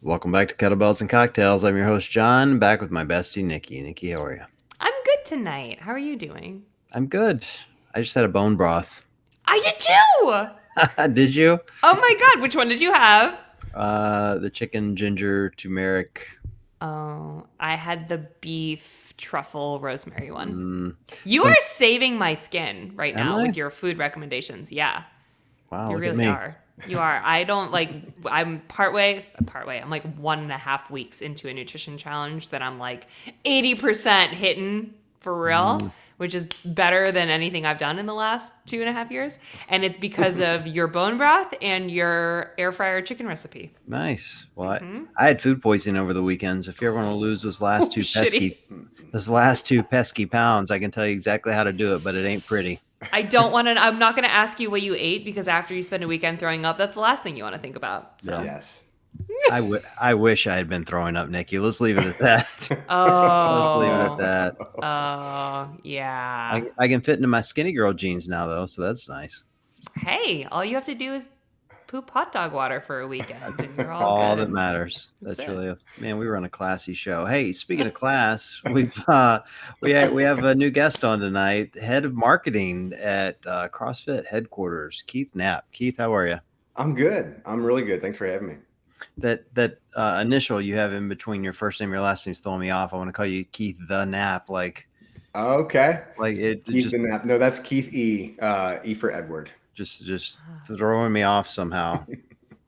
Welcome back to Kettlebells and Cocktails. I'm your host, John, back with my bestie, Nikki. Nikki, how are you? I'm good tonight. How are you doing? I'm good. I just had a bone broth. I did too. Did you? Oh my God. Which one did you have? The chicken ginger turmeric. Oh, I had the beef truffle rosemary one. Mm, You some, are saving my skin right am now I? with your food recommendations. Yeah, Wow, you look at really me. are. You are. I don't like, I'm partway. I'm like 1.5 weeks into a nutrition challenge that I'm like 80% hitting for real, Mm, which is better than anything I've done in the last 2.5 years. And it's because of your bone broth and your air fryer chicken recipe. nice. Well, I had food poisoning over the weekends. If you ever want to lose Oh, shitty. those last two pesky pounds, I can tell you exactly how to do it, but it ain't pretty. I'm not going to ask you what you ate because after you spend a weekend throwing up, that's the last thing you want to think about. So, Yeah. Yes. I wish I had been throwing up, Nikki. Let's leave it at that. Let's leave it at oh, that. yeah. I can fit into my skinny girl jeans now, though, so that's nice. Hey, all you have to do is poop hot dog water for a weekend and you're all All that good. matters. That's That's it. really man. We run a classy show. Hey, speaking of class, we have a new guest on tonight, head of marketing at CrossFit headquarters, Keith Knapp. Keith, how are you? I'm good. I'm really good. Thanks for having me. That initial you have in between your first name and your last name is throwing me off. I want to call you Keith the Knapp, Okay. like it Keith just the Nap. No, that's Keith E. E for Edward. just throwing me off somehow.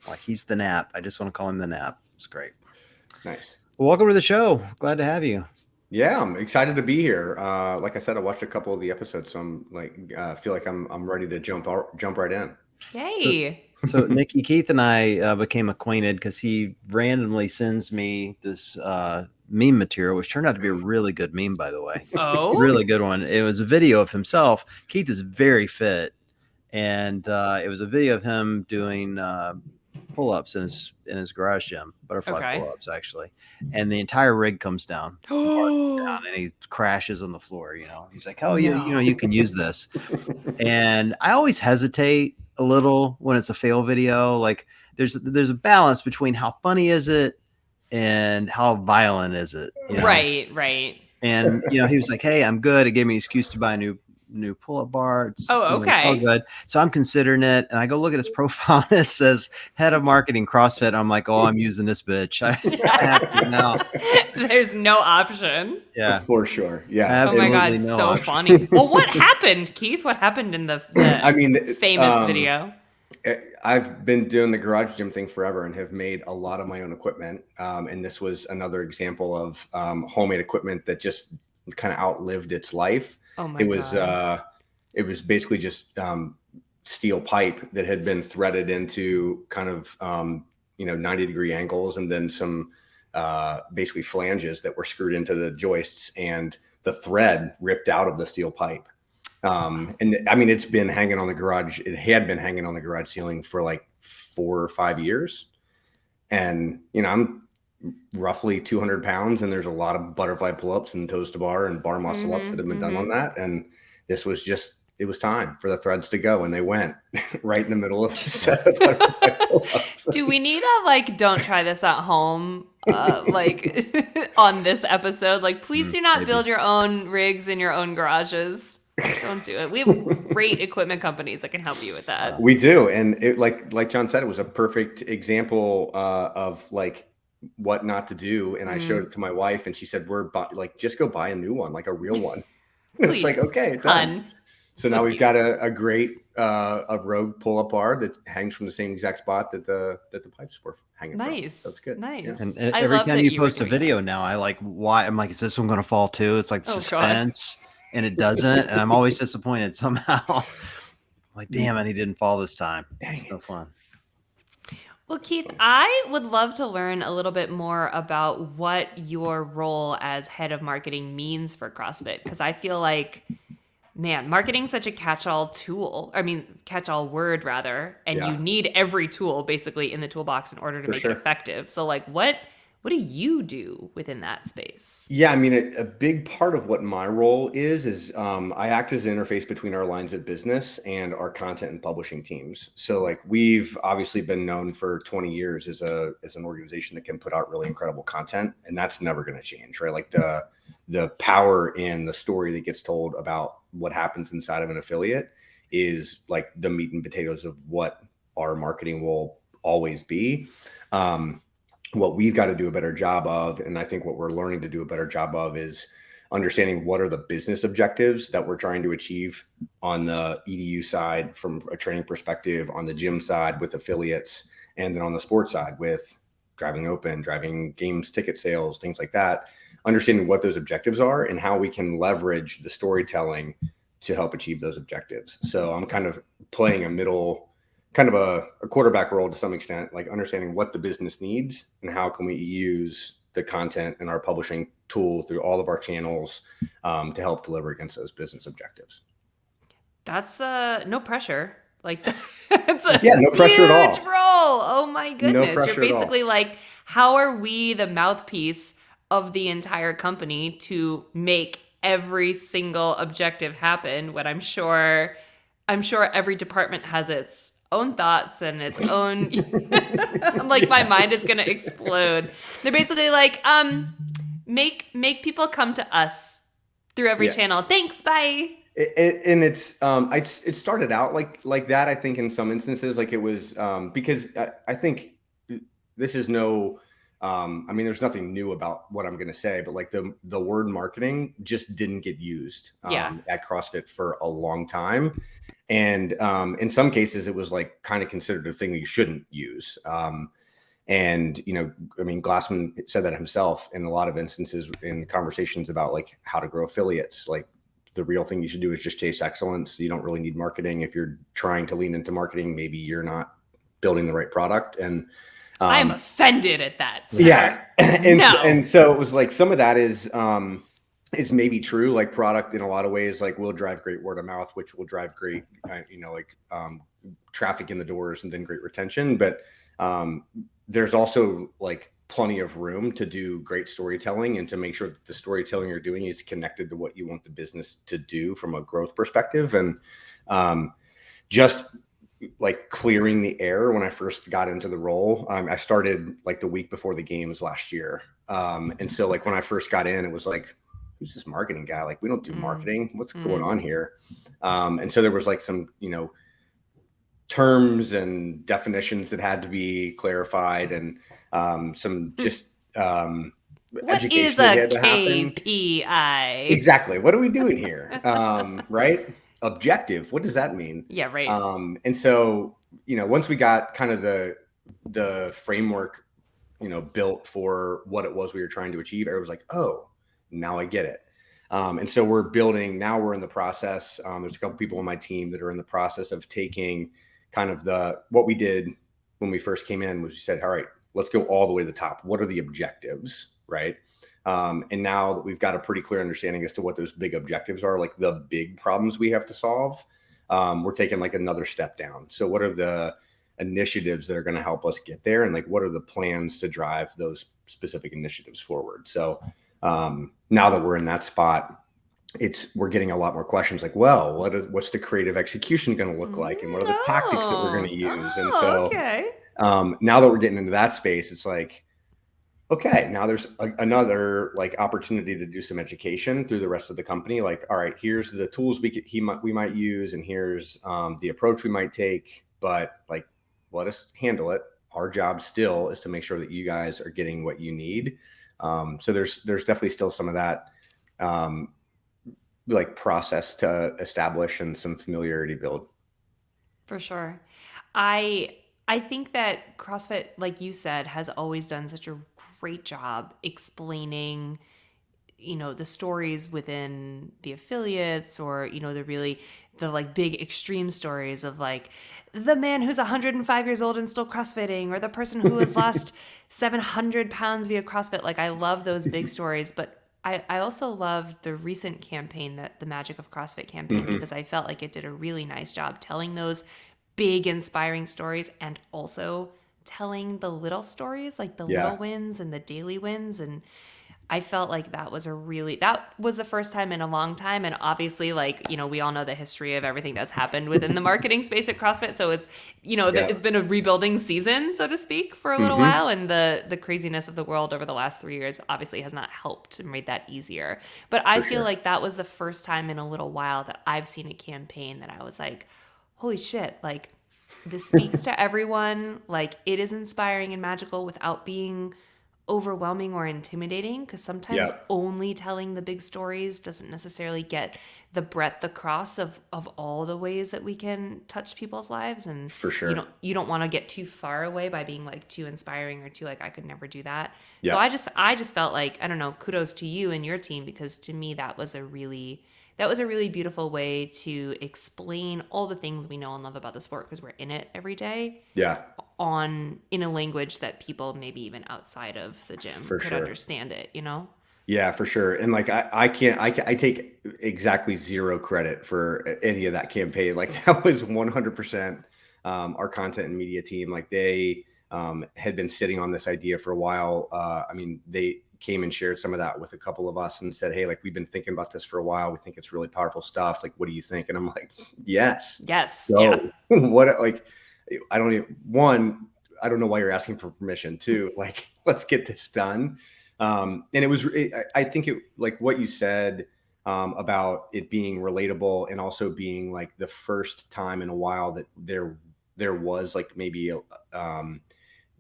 Like he's the Knapp. I just want to call him the Knapp. It's great. Nice. Well, welcome to the show. Glad to have you. Yeah, I'm excited to be here. Like I said, I watched a couple of the episodes, so I'm like, feel like I'm ready to jump right in. Yay. So Nikki, Keith and I became acquainted because he randomly sends me this meme material, which turned out to be a really good meme, by the way. Oh? Really good one. It was a video of himself. Keith is very fit, and it was a video of him doing pull-ups in his garage gym, butterfly Okay. pull-ups actually, and the entire rig comes down. Down and he crashes on the floor. He's like, "Oh, yeah, No. you can use this." And I always hesitate a little when it's a fail video. Like there's a balance between how funny is it and how violent is it. Right. And he was like, "Hey, I'm good." It gave me an excuse to buy a new pull-up bar. It's it's all Okay. good. So I'm considering it, and I go look at his profile. And it says head of marketing CrossFit. I'm like, "Oh, I'm using this bitch. I have to now." There's no option. Yeah, For sure. Yeah. Oh my God, absolutely no so option. funny. Well, what happened, Keith? What happened in the I mean, famous video? I've been doing the garage gym thing forever and have made a lot of my own equipment. And this was another example of homemade equipment that just kind of outlived its life. Oh my It was God. it was basically just steel pipe that had been threaded into kind of 90-degree angles, and then some basically flanges that were screwed into the joists, and the thread ripped out of the steel pipe. And I mean, it's been hanging on the garage. It had been hanging on the garage ceiling for like 4 or 5 years. And, I'm roughly 200 pounds, and there's a lot of butterfly pull-ups and toes to bar and bar muscle ups that have been done on that. And this was it was time for the threads to go, and they went right in the middle of the set of butterfly pull-ups. Do we need a don't try this at home on this episode? Like, please do not Maybe. build your own rigs in your own garages. Don't do it. We have great equipment companies that can help you with that. We do. And it, like John said, it was a perfect example of like what not to do. And I showed it to my wife, and she said, just go buy a new one, like a real one. And it's like, okay, done. So now we've got a great a rogue pull-up bar that hangs from the same exact spot that the pipes were hanging from. Nice. That's good. Nice. Yeah. And I every love time that you you were post a doing video now, I'm like, is this one going to fall too? It's like Oh, God. suspense, and it doesn't. And I'm always disappointed somehow. Like, damn it, he didn't fall this time. It's no fun. Well, Keith, I would love to learn a little bit more about what your role as head of marketing means for CrossFit, because I feel like, man, marketing is such a catch-all tool. I mean, catch-all word rather, and Yeah. you need every tool basically in the toolbox in order to For make sure. it effective. So, like, what What do you do within that space? Yeah, I mean, a big part of what my role is I act as an interface between our lines of business and our content and publishing teams. So like we've obviously been known for 20 years as an organization that can put out really incredible content, and that's never going to change, right? Like the power in the story that gets told about what happens inside of an affiliate is like the meat and potatoes of what our marketing will always be. What we've got to do a better job of, and I think what we're learning to do a better job of, is understanding what are the business objectives that we're trying to achieve on the EDU side from a training perspective, on the gym side with affiliates, and then on the sports side with driving open, driving games, ticket sales, things like that. Understanding what those objectives are and how we can leverage the storytelling to help achieve those objectives. So I'm kind of playing a middle, kind of a quarterback role to some extent, like understanding what the business needs and how can we use the content in our publishing tool through all of our channels to help deliver against those business objectives. That's no pressure. Like that's a Yeah, no pressure at all. huge role. Oh my goodness. You're pressure at all. basically like, how are we the mouthpiece of the entire company to make every single objective happen when I'm sure every department has its own thoughts and its own I'm like, my mind is gonna explode. They're basically like, make people come to us through every channel. Thanks, bye. And it started out like that. I think in some instances, like it was because I think this is no. I mean, there's nothing new about what I'm going to say, but like the word marketing just didn't get used at CrossFit for a long time. And in some cases, it was like kind of considered a thing that you shouldn't use. And, you know, I mean, Glassman said that himself in a lot of instances in conversations about like how to grow affiliates. Like the real thing you should do is just chase excellence. You don't really need marketing. If you're trying to lean into marketing, maybe you're not building the right product. And I am offended at that, sir. Yeah. And so it was like some of that is maybe true. Like product in a lot of ways, like will drive great word of mouth, which will drive great, traffic in the doors and then great retention. But there's also like plenty of room to do great storytelling and to make sure that the storytelling you're doing is connected to what you want the business to do from a growth perspective. And just like clearing the air when I first got into the role. I started like the week before the games last year. And so like when I first got in, it was like, who's this marketing guy? Like we don't do marketing. What's going on here? And so there was like some, terms and definitions that had to be clarified and some just what is a KPI? Exactly. What are we doing here? Right? Objective. What does that mean? Yeah, right. And so, once we got kind of the framework, built for what it was we were trying to achieve, everyone was like, oh, now I get it. And so we're building, now we're in the process. There's a couple people on my team that are in the process of taking kind of what we did when we first came in was we said, all right, let's go all the way to the top. What are the objectives? Right. And now that we've got a pretty clear understanding as to what those big objectives are, like the big problems we have to solve, we're taking like another step down. So what are the initiatives that are going to help us get there? And like, what are the plans to drive those specific initiatives forward? So now that we're in that spot, we're geting a lot more questions like, well, what's the creative execution going to look like? And what are the tactics that we're going to use? And so now that we're getting into that space, it's like, okay, now there's another like opportunity to do some education through the rest of the company. Like, all right, here's the tools we might use, and here's the approach we might take. But like, let us handle it. Our job still is to make sure that you guys are getting what you need. So there's definitely still some of that like process to establish and some familiarity build. For sure. I think that CrossFit, like you said, has always done such a great job explaining, the stories within the affiliates or, the like big extreme stories of like the man who's 105 years old and still CrossFitting, or the person who has lost 700 pounds via CrossFit. Like I love those big stories, but I also love the recent campaign, the Magic of CrossFit campaign, because I felt like it did a really nice job telling those big inspiring stories and also telling the little stories, like the Yeah. little wins and the daily wins. And I felt like that was the first time in a long time. And obviously, like, we all know the history of everything that's happened within the marketing space at CrossFit. So it's, Yeah. it's been a rebuilding season, so to speak, for a little Mm-hmm. while. And the craziness of the world over the last 3 years obviously has not helped and made that easier. But I For feel sure. like that was the first time in a little while that I've seen a campaign that I was like, holy shit, like, this speaks to everyone. Like, it is inspiring and magical without being overwhelming or intimidating, because sometimes Yeah. only telling the big stories doesn't necessarily get the breadth across of all the ways that we can touch people's lives. And For you sure. don't want to get too far away by being like too inspiring or too like, I could never do that. So Yeah. I just felt like, I don't know, kudos to you and your team, because to me that was a really beautiful way to explain all the things we know and love about the sport, because we're in it every day, Yeah. in a language that people maybe even outside of the gym For could sure. understand it, you know? Yeah, for sure. And like I take exactly zero credit for any of that campaign. Like that was 100% our content and media team. Like they had been sitting on this idea for a while. I mean, they came and shared some of that with a couple of us and said, "Hey, like we've been thinking about this for a while. We think it's really powerful stuff. Like, what do you think?" And I'm like, "Yes, Yes. Yeah. go." What like I don't even one. I don't know why you're asking for permission. Two, like let's get this done. And I think it, like what you said about it being relatable and also being like the first time in a while that there was like maybe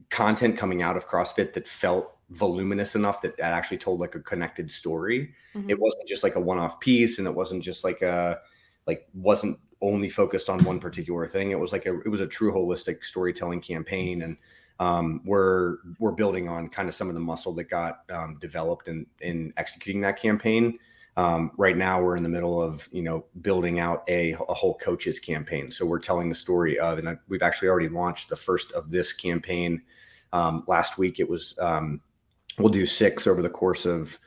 content coming out of CrossFit that felt voluminous enough that actually told like a connected story. It Mm-hmm. wasn't just like a one-off piece, and it wasn't just like wasn't only focused on one particular thing. It was it was a true holistic storytelling campaign. And we're building on kind of some of the muscle that got developed in executing that campaign. Right now we're in the middle of building out a whole coaches campaign. So we're telling the story of, and we've actually already launched the first of this campaign last week. It was we'll do 6 over the course of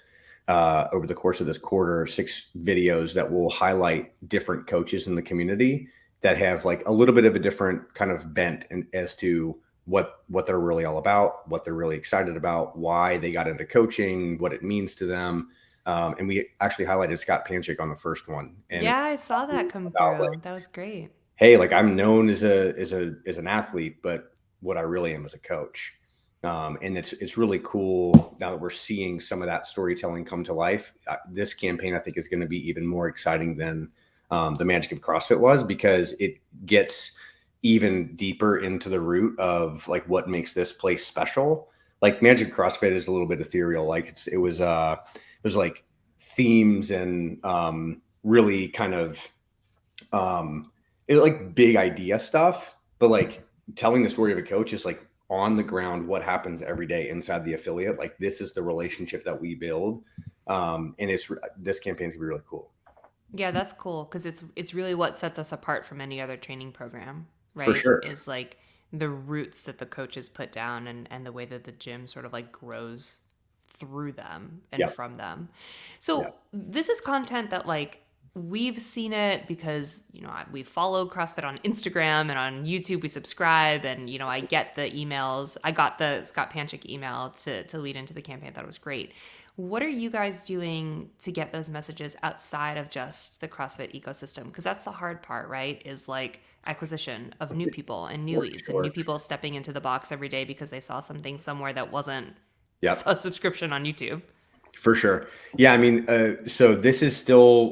this quarter, 6 videos that will highlight different coaches in the community that have like a little bit of a different kind of bent as to what they're really all about, what they're really excited about, why they got into coaching, what it means to them. And we actually highlighted Scott Panchik on the first one. And Yeah, I saw that come about through. That was great. hey, like I'm known as an athlete, but what I really am is a coach. And it's really cool now that we're seeing some of that storytelling come to life. This campaign, I think, is going to be even more exciting than the magic of CrossFit was, because it gets even deeper into the root of like what makes this place special. Like Magic of CrossFit is a little bit ethereal. Like it was like themes and really kind of it like big idea stuff, but like telling the story of a coach is like on the ground, what happens every day inside the affiliate. Like this is the relationship that we build. And this campaign's gonna be really cool. Yeah, that's cool, because it's really what sets us apart from any other training program, For right? sure. Is like the roots that the coaches put down, and the way that the gym sort of like grows through them and Yeah. from them. Yeah. So this is content that like we've seen it because we follow CrossFit on Instagram and on YouTube. We subscribe, and I get the emails. I got the Scott Panchik email to lead into the campaign. I thought it was great. What are you guys doing to get those messages outside of just the CrossFit ecosystem? Because that's the hard part, right? Is like acquisition of new people and new For leads and sure. new people stepping into the box every day because they saw something somewhere that wasn't Yep. a subscription on YouTube. For sure. Yeah. I mean, so this is still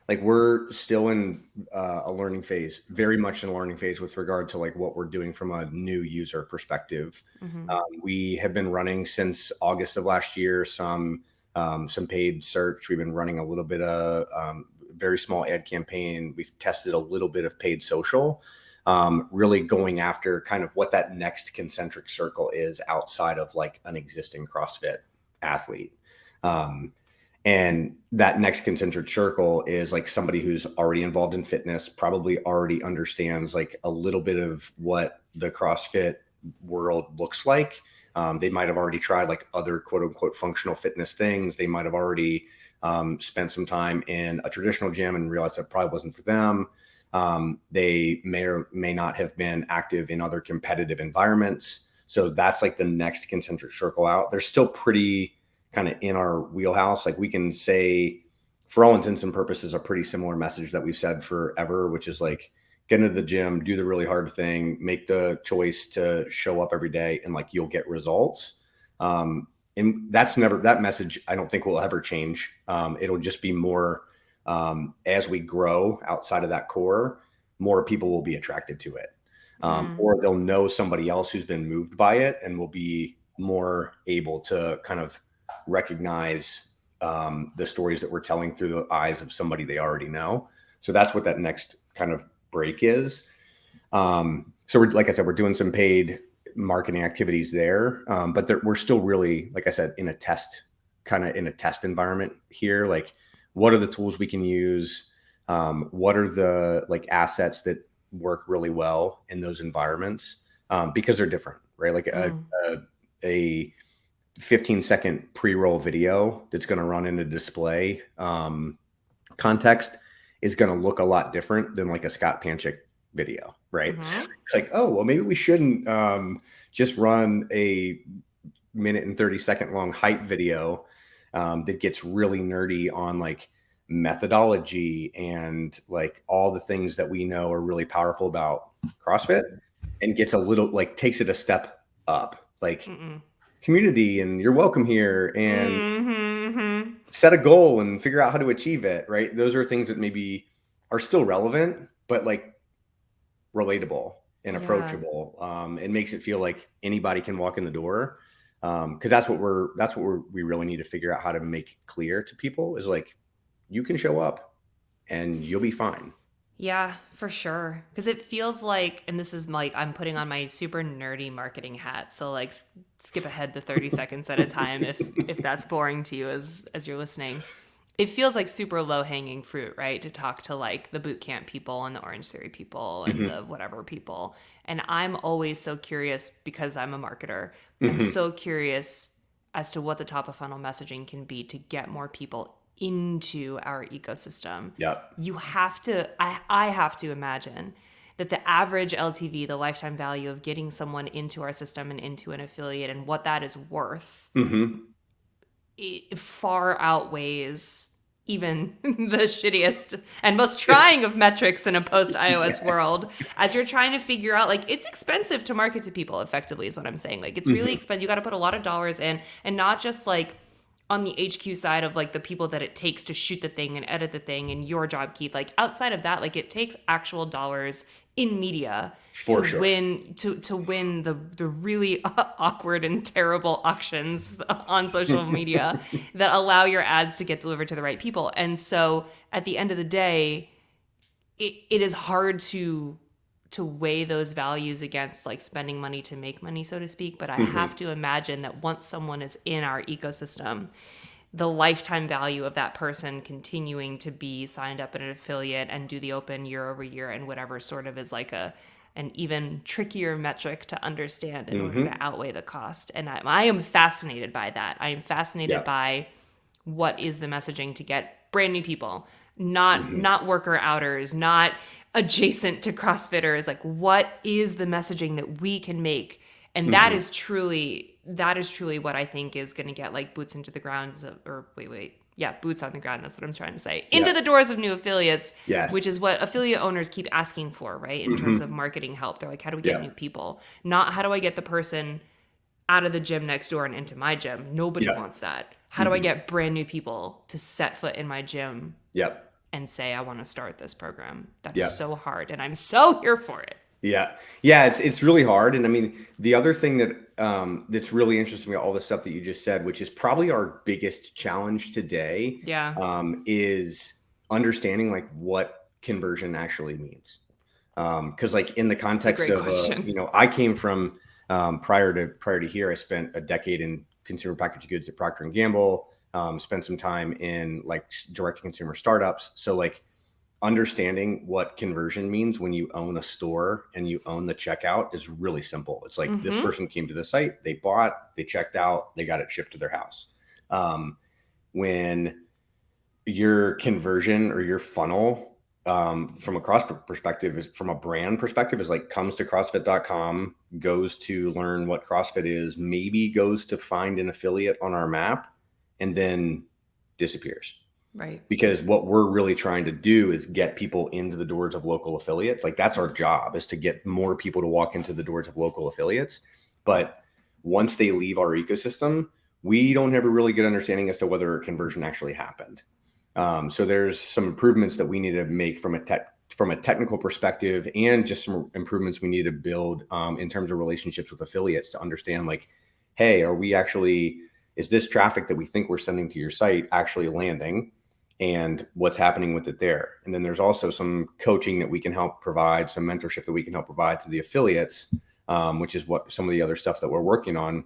like we're still in a learning phase, very much in a learning phase with regard to like what we're doing from a new user perspective. Mm-hmm. We have been running since August of last year some paid search. We've been running a little bit of very small ad campaign. We've tested a little bit of paid social. Really going after kind of what that next concentric circle is outside of like an existing CrossFit athlete. And that next concentric circle is like somebody who's already involved in fitness, probably already understands like a little bit of what the CrossFit world looks like. They might have already tried like other quote unquote functional fitness things. They might have already spent some time in a traditional gym and realized that probably wasn't for them. They may or may not have been active in other competitive environments. So that's like the next concentric circle out. They're still pretty kind of in our wheelhouse. Like we can say, for all intents and purposes, a pretty similar message that we've said forever, which is like, get into the gym, do the really hard thing, make the choice to show up every day, and like you'll get results. And that message, I don't think will ever change. It'll just be more, as we grow outside of that core, more people will be attracted to it. Or they'll know somebody else who's been moved by it and will be more able to kind of recognize the stories that we're telling through the eyes of somebody they already know. So that's what that next kind of break is. So like I said, we're doing some paid marketing activities there, but we're still really, like I said, in a test environment here. Like, what are the tools we can use? What are the like assets that work really well in those environments? Because they're different, right? Like a 15-second pre-roll video that's going to run in a display context is going to look a lot different than like a Scott Panchik video, right? It's like, oh, well, maybe we shouldn't just run a 1:30 long hype video that gets really nerdy on like methodology and like all the things that we know are really powerful about CrossFit, and gets a little like takes it a step up, like community and you're welcome here, and set a goal and figure out how to achieve it, right? Those are things that maybe are still relevant, but like relatable and approachable. It makes it feel like anybody can walk in the door. Cause that's what we really need to figure out how to make clear to people is like, you can show up and you'll be fine. Yeah, for sure. Because it feels like, and this is like, I'm putting on my super nerdy marketing hat. So like skip ahead to 30 seconds at a time if that's boring to you as you're listening. It feels like super low hanging fruit, right? To talk to like the boot camp people and the Orange Theory people and the whatever people. And I'm always so curious because I'm a marketer. I'm so curious as to what the top of funnel messaging can be to get more people into our ecosystem. Yep. You have to, I have to imagine that the average LTV, the lifetime value of getting someone into our system and into an affiliate and what that is worth, it far outweighs even the shittiest and most trying of metrics in a post iOS world, as you're trying to figure out, like, it's expensive to market to people effectively is what I'm saying. Like, it's really expensive. You got to put a lot of dollars in, and not just like on the HQ side of like the people that it takes to shoot the thing and edit the thing and your job, Keith. Like outside of that, like it takes actual dollars in media to win the really awkward and terrible auctions on social media that allow your ads to get delivered to the right people. And so at the end of the day, it is hard to weigh those values against like spending money to make money, so to speak. But I have to imagine that once someone is in our ecosystem, the lifetime value of that person continuing to be signed up in an affiliate and do the open year over year and whatever sort of is like an even trickier metric to understand in order to outweigh the cost. And I am fascinated by that. I am fascinated by what is the messaging to get brand new people, not worker outers, not adjacent to CrossFitters. Like, what is the messaging that we can make? And that is truly what I think is going to get like boots into the grounds boots on the ground. That's what I'm trying to say. Into the doors of new affiliates, which is what affiliate owners keep asking for, right? In terms of marketing help. They're like, how do we get new people? Not how do I get the person out of the gym next door and into my gym? Nobody wants that. How do I get brand new people to set foot in my gym? And say, I want to start this program. That's so hard. And I'm so here for it. Yeah. It's really hard. And I mean, the other thing that that's really interesting about all the stuff that you just said, which is probably our biggest challenge today, is understanding like what conversion actually means. Because like in the context of, I came from prior to here, I spent a decade in consumer packaged goods at Procter & Gamble. Spent some time in like direct to consumer startups. So like understanding what conversion means when you own a store and you own the checkout is really simple. It's like this person came to the site, they bought, they checked out, they got it shipped to their house. When your conversion or your funnel from a CrossFit perspective, is from a brand perspective, is like comes to CrossFit.com, goes to learn what CrossFit is, maybe goes to find an affiliate on our map, and then disappears. Right. Because what we're really trying to do is get people into the doors of local affiliates. Like that's our job, is to get more people to walk into the doors of local affiliates. But once they leave our ecosystem, we don't have a really good understanding as to whether a conversion actually happened. So there's some improvements that we need to make from a technical perspective, and just some improvements we need to build in terms of relationships with affiliates to understand, like, hey, is this traffic that we think we're sending to your site actually landing, and what's happening with it there? And then there's also some coaching that we can help provide, some mentorship that we can help provide to the affiliates, which is what some of the other stuff that we're working on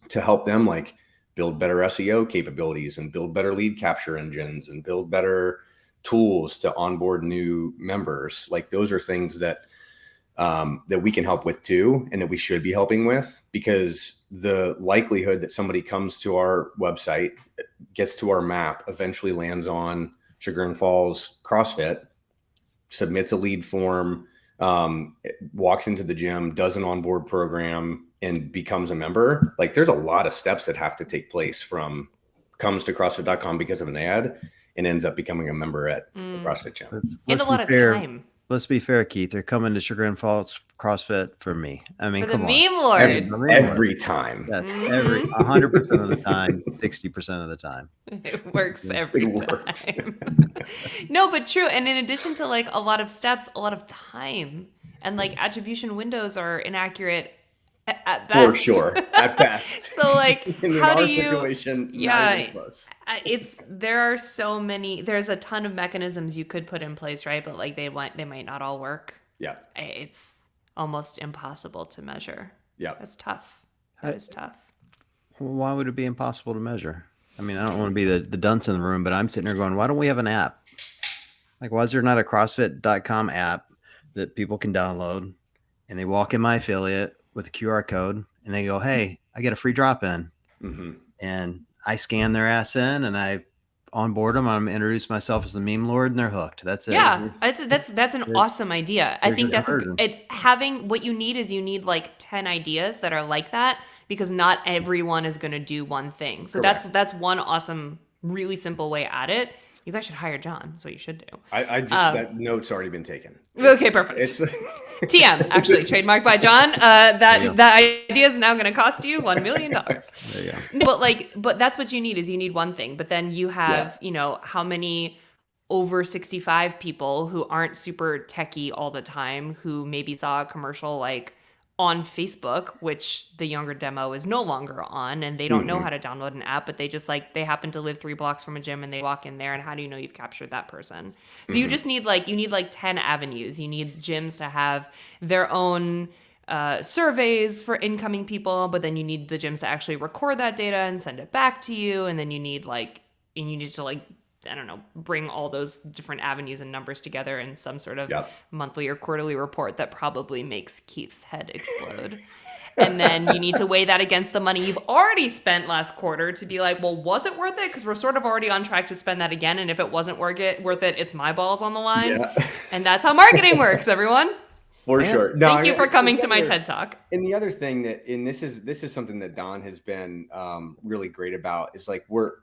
to help them, like, build better SEO capabilities and build better lead capture engines and build better tools to onboard new members. Like those are things that that we can help with too, and that we should be helping with, because the likelihood that somebody comes to our website, gets to our map, eventually lands on Chagrin Falls CrossFit, submits a lead form, walks into the gym, does an onboard program, and becomes a member. Like there's a lot of steps that have to take place from comes to CrossFit.com because of an ad and ends up becoming a member at the CrossFit gym. And a lot of time. Let's be fair, Keith. They're coming to Chagrin Falls CrossFit for me. I mean, For the come meme lord. Every time. That's every 100% of the time, 60% of the time. It works every works. time. No, but true. And in addition to like a lot of steps, a lot of time, and like attribution windows are inaccurate at best. For sure, at best. So like, in how our do you? situation, not Yeah, even close. there's a ton of mechanisms you could put in place, right? But like they might not all work. Yeah, It's almost impossible to measure. yeah. That's tough. That is tough. Why would it be impossible to measure? I mean, I don't want to be the dunce in the room, but I'm sitting there going, why don't we have an app? Like, why is there not a CrossFit.com app that people can download, and they walk in my affiliate with a QR code and they go, hey, I get a free drop-in. Mm-hmm. And I scan their ass in and I onboard them. I'm introduce myself as the meme lord and they're hooked. That's it. Yeah, that's an awesome idea. I think that's having what you need like 10 ideas that are like that, because not everyone is going to do one thing. So Correct. that's one awesome, really simple way at it. You guys should hire John. That's what you should do. I just that note's already been taken. Okay, perfect. TM, actually, trademarked by John. That idea is now going to cost you $1 million. There you go. But that's what you need, is you need one thing. But then you have, how many over 65 people who aren't super techie all the time, who maybe saw a commercial like on Facebook, which the younger demo is no longer on, and they don't know how to download an app, but they just they happen to live 3 blocks from a gym and they walk in there, and how do you know you've captured that person? So you just need 10 avenues. You need gyms to have their own surveys for incoming people, but then you need the gyms to actually record that data and send it back to you, and then you need to I don't know, bring all those different avenues and numbers together in some sort of monthly or quarterly report that probably makes Keith's head explode. And then you need to weigh that against the money you've already spent last quarter to be like, well, was it worth it? Because we're sort of already on track to spend that again. And if it wasn't worth it, it's my balls on the line. Yeah. And that's how marketing works, everyone. For sure. No, Thank you for coming to my TED Talk. And the other thing this is something that Don has been really great about, is like we're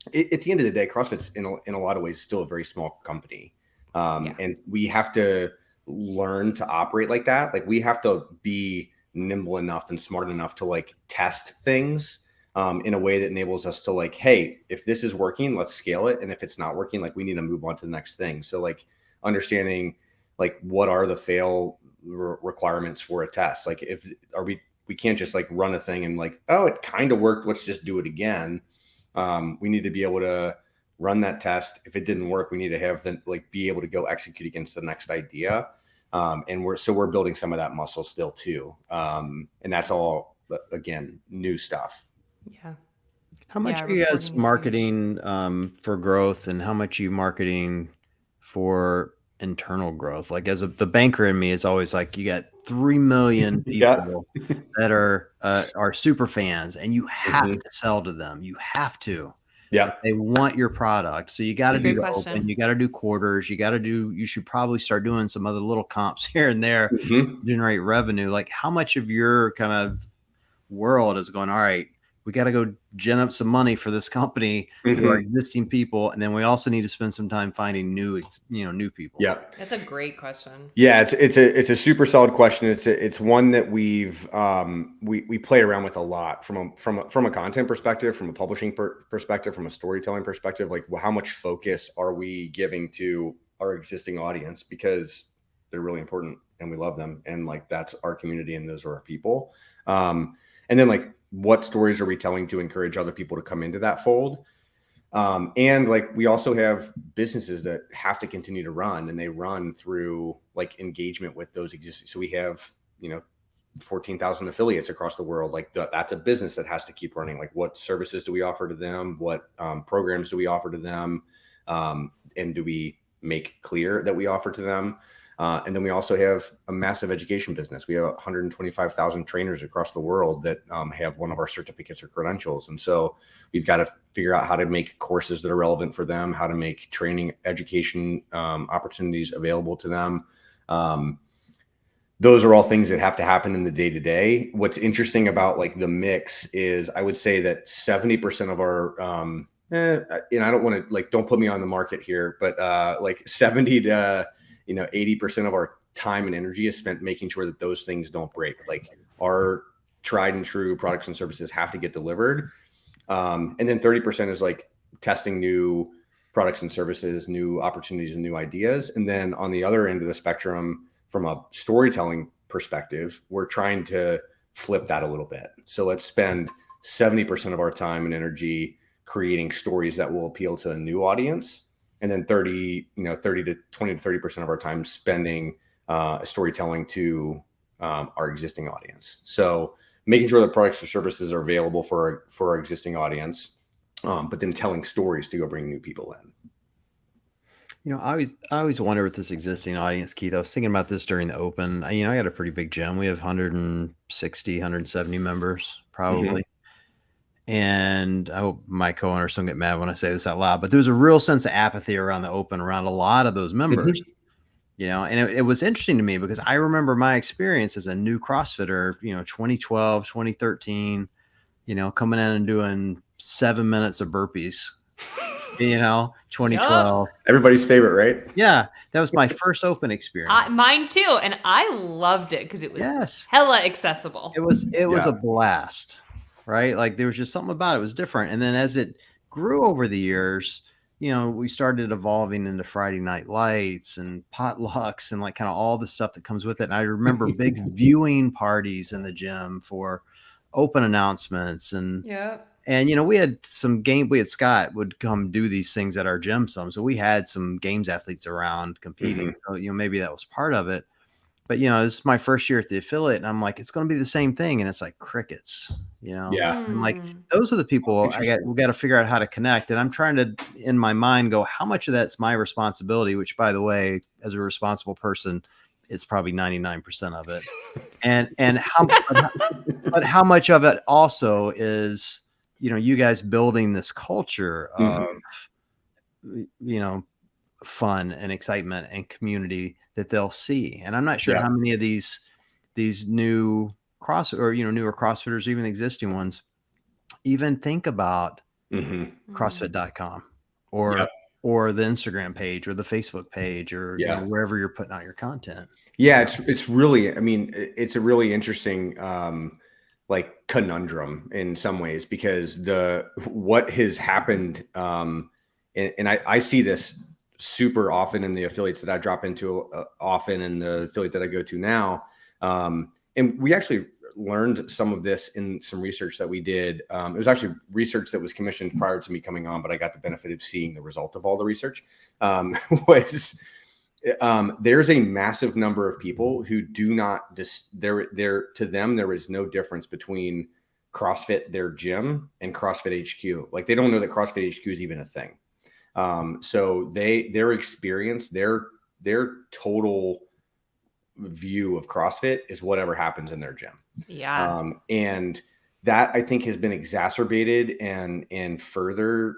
at the end of the day, CrossFit's in a lot of ways still a very small company. And we have to learn to operate like that. Like we have to be nimble enough and smart enough to test things in a way that enables us to hey, if this is working, let's scale it. And if it's not working, we need to move on to the next thing. So understanding what are the fail requirements for a test? We can't just run a thing and oh, it kind of worked, let's just do it again. We need to be able to run that test. If it didn't work, we need to have them be able to go execute against the next idea. And we're building some of that muscle still too. And that's all, again, new stuff. Yeah. How much are you guys marketing for growth, and how much are you marketing for internal growth? As the banker in me is always you got 3 million people that are super fans, and you have to sell to them. You have to. Yeah. They want your product. So you got to That's a do great the question. open, you got to do quarters, you should probably start doing some other little comps here and there to generate revenue. Like how much of your kind of world is going, all right, we got to go gen up some money for this company through our existing people. And then we also need to spend some time finding new people. Yeah. That's a great question. Yeah, it's a super solid question. It's one that we've we play around with a lot from a content perspective, from a publishing perspective, from a storytelling perspective. Like, well, how much focus are we giving to our existing audience, because they're really important and we love them, and like that's our community and those are our people. And then like, what stories are we telling to encourage other people to come into that fold? And like, we also have businesses that have to continue to run, and they run through like engagement with those existing. So we have, 14,000 affiliates across the world. Like that's a business that has to keep running. Like, what services do we offer to them? What programs do we offer to them? And do we make clear that we offer to them? And then we also have a massive education business. We have 125,000 trainers across the world that have one of our certificates or credentials. And so we've got to figure out how to make courses that are relevant for them, how to make training education opportunities available to them. Those are all things that have to happen in the day to day. What's interesting about like the mix is, I would say that 70% of our, and I don't want to like, don't put me on the market here, but like 70 to 80% of our time and energy is spent making sure that those things don't break. Like, our tried and true products and services have to get delivered. And then 30% is like testing new products and services, new opportunities and new ideas. And then on the other end of the spectrum, from a storytelling perspective, we're trying to flip that a little bit. So let's spend 70% of our time and energy creating stories that will appeal to a new audience. And then 30 to 20 to 30% of our time spending storytelling to our existing audience. So making sure that products or services are available for our existing audience, but then telling stories to go bring new people in. I always wonder with this existing audience, Keith. I was thinking about this during the open. I got a pretty big gym. We have 160, 170 members probably. And I hope my co-owners don't get mad when I say this out loud, but there's a real sense of apathy around the open, around a lot of those members. And it was interesting to me because I remember my experience as a new CrossFitter, 2012, 2013, coming in and doing 7 minutes of burpees, 2012. Yep. Everybody's favorite, right? Yeah. That was my first open experience. Mine too. And I loved it because it was hella accessible. It was a blast, right? Like there was just something about it. It was different. And then as it grew over the years, we started evolving into Friday night lights and potlucks and like kind of all the stuff that comes with it. And I remember big viewing parties in the gym for open announcements and we had Scott would come do these things at our gym some. So we had some games athletes around competing. So, maybe that was part of it. But, this is my first year at the affiliate and I'm like, it's going to be the same thing. And it's like crickets, and like, those are the people we got to figure out how to connect. And I'm trying to, in my mind, go, how much of that's my responsibility, which by the way, as a responsible person, it's probably 99% of it. And how much of it also is, you guys building this culture of, fun and excitement and community that they'll see. And I'm not sure how many of these new newer CrossFitters, even existing ones, even think about CrossFit.com or the Instagram page or the Facebook page or wherever you're putting out your content. Yeah, it's really, it's a really interesting like conundrum in some ways, because what has happened, and I see this super often in the affiliates that I drop into often, and the affiliate that I go to now. And we actually learned some of this in some research that we did. It was actually research that was commissioned prior to me coming on, but I got the benefit of seeing the result of all the research. There's a massive number of people who do not to them, there is no difference between CrossFit, their gym, and CrossFit HQ. Like, they don't know that CrossFit HQ is even a thing. So their experience, their total view of CrossFit is whatever happens in their gym. Yeah. And that I think has been exacerbated and further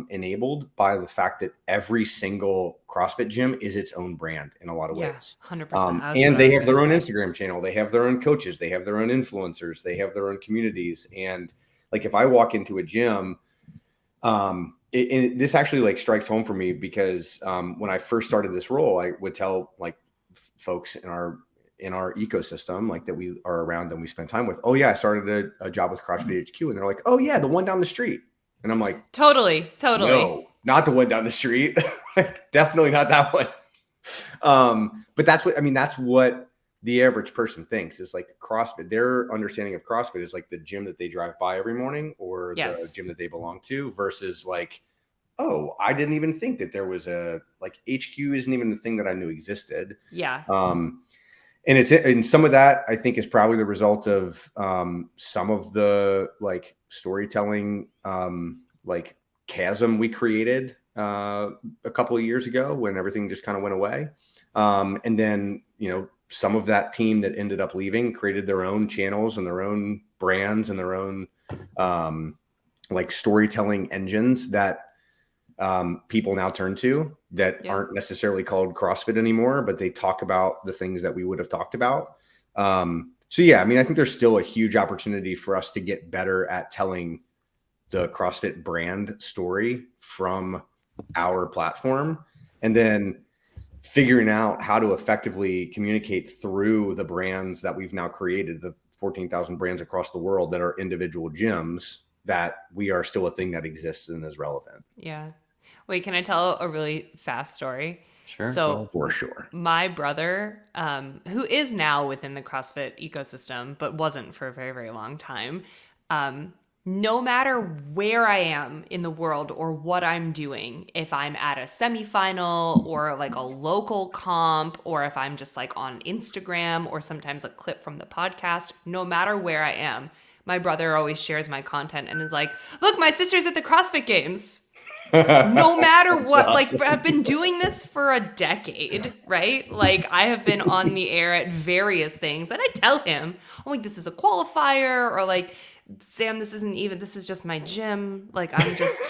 enabled by the fact that every single CrossFit gym is its own brand in a lot of Yeah, ways. 100%. And they have their own Instagram channel. They have their own coaches. They have their own influencers. They have their own communities. And like, if I walk into a gym, this actually like strikes home for me because when I first started this role, I would tell like folks in our ecosystem, like that we are around and we spend time with, oh yeah, I started a job with CrossFit HQ, and they're like, oh yeah, the one down the street. And I'm like, Totally. no, not the one down the street. Like, definitely not that one. But that's what the average person thinks is like CrossFit. Their understanding of CrossFit is like the gym that they drive by every morning, or the gym that they belong to, versus like, oh, I didn't even think that there was like HQ isn't even the thing that I knew existed. Yeah. And some of that I think is probably the result of some of the like storytelling like chasm we created a couple of years ago when everything just kind of went away. And then, some of that team that ended up leaving created their own channels and their own brands and their own like storytelling engines that people now turn to that aren't necessarily called CrossFit anymore, but they talk about the things that we would have talked about. So yeah, I mean, I think there's still a huge opportunity for us to get better at telling the CrossFit brand story from our platform, and then figuring out how to effectively communicate through the brands that we've now created, the 14,000 brands across the world that are individual gyms, that we are still a thing that exists and is relevant. Yeah. Wait, can I tell a really fast story? Sure. So For sure. my brother, who is now within the CrossFit ecosystem, but wasn't for a very, very long time, no matter where I am in the world or what I'm doing, if I'm at a semifinal or like a local comp, or if I'm just like on Instagram or sometimes a clip from the podcast, no matter where I am, my brother always shares my content and is like, look, my sister's at the CrossFit Games. No matter what, like I've been doing this for a decade, right? Like I have been on the air at various things, and I tell him, I'm like, this is a qualifier, or like, Sam, this is just my gym. Like I'm just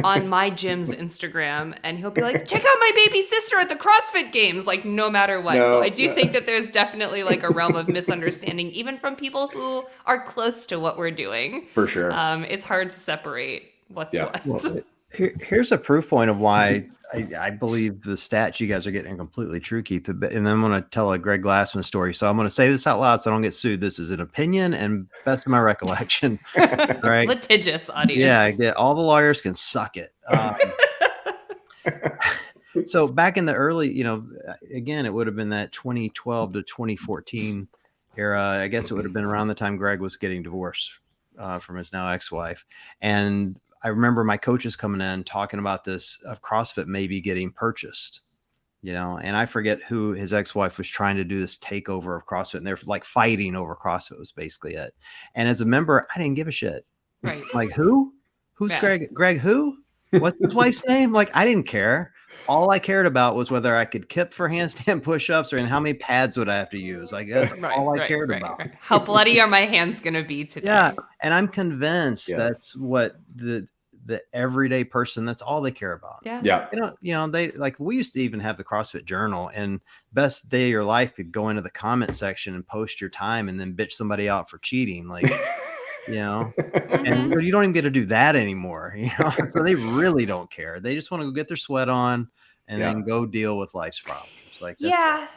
on my gym's Instagram, and he'll be like, check out my baby sister at the CrossFit Games, like no matter what. So I do think that there's definitely like a realm of misunderstanding, even from people who are close to what we're doing. For sure. It's hard to separate what's what. Well, here's a proof point of why I believe the stats you guys are getting are completely true, Keith. And then I'm going to tell a Greg Glassman story. So I'm going to say this out loud so I don't get sued. This is an opinion and best of my recollection. Right? Litigious audience. Yeah, I get all the lawyers can suck it. So back in the early, again, it would have been that 2012 to 2014 era. I guess it would have been around the time Greg was getting divorced from his now ex-wife. And I remember my coaches coming in talking about this of CrossFit maybe getting purchased, and I forget who his ex-wife was trying to do this takeover of CrossFit, and they're like fighting over CrossFit was basically it. And as a member, I didn't give a shit. Right. Like who's Greg? Greg who? What's his wife's name? Like, I didn't care. All I cared about was whether I could kip for handstand push-ups and how many pads would I have to use. Like, that's all I cared about. Right. How bloody are my hands going to be today? Yeah. And I'm convinced that's what the everyday person, that's all they care about. Yeah. They like, we used to even have the CrossFit Journal, and best day of your life could go into the comment section and post your time and then bitch somebody out for cheating. Like, and you don't even get to do that anymore. So they really don't care. They just want to go get their sweat on and then go deal with life's problems. Like, that's